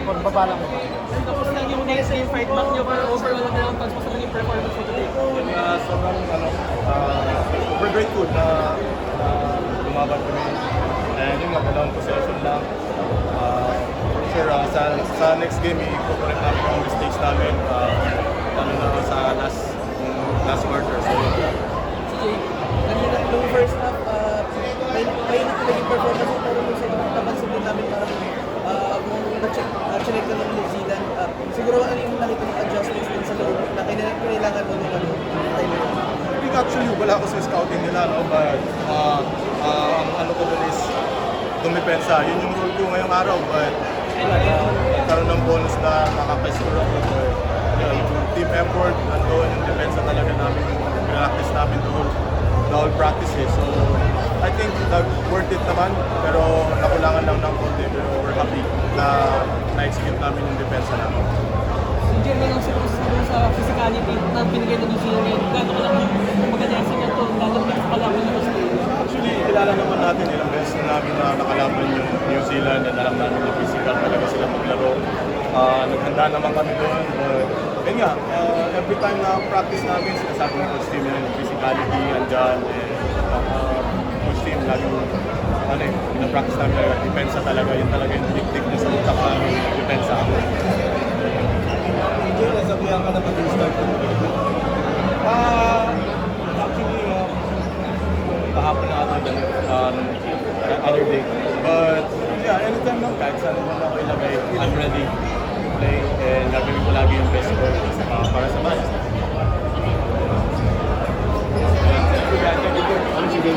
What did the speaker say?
pagbabalang mo. Tapos lang yung next sa yung fight back nyo, pero overall na lang pagpasa ng performance mo today. Sobrang super grateful na lumaban kami. And yung dalawang possession lang. Sure, sa next game, i-correct namin yung mistakes namin. Lalo na sa last quarter. So, Jay, kanina nung first half, may naging performance mo pero nung second half napansin din namin parang kung na-check ka ng New Zealand, siguro ano yung nakita ng adjustments din sa loob na kailangan mo nung Thailand? I think actually wala ko sa scouting nila, no? But ang ano ko dun is dumipensa. Yun yung role ko ngayong araw. But karoon ng bonus na makaka-score ako. But yung team effort, nandoon yung depensa talaga namin. Practice namin the whole practice eh. So I think worth it naman. Pero nakulangan lang ng konti. Pero we're happy na na-execute namin yung depensa namin. Diyan na lang siguro sa physicality na binigay ng New Zealand ngayon. Gano'n ka lang magkadayasin niya ito, lalo na sa kalaban ng Australia. Actually, kilala naman natin ilang beses na namin na nakalaban yung New Zealand and alam namin na physical talaga sila maglaro. Naghanda naman kami doon. Yun nga, every time na practice namin, sinasabi ng coach team yung physicality, andyan. Coach team, laging pinapractice namin na depensa talaga. Yun talaga yung dikdik na sa utak namin, depensa ako. Jay, nasabihan ka na mag-start ko. Actually, kahapon na ata other day. But yeah, anytime lang, kahit saan naman ako ilagay, I'm ready to play and gagawin ko lagi yung best ko para sa match. Sige,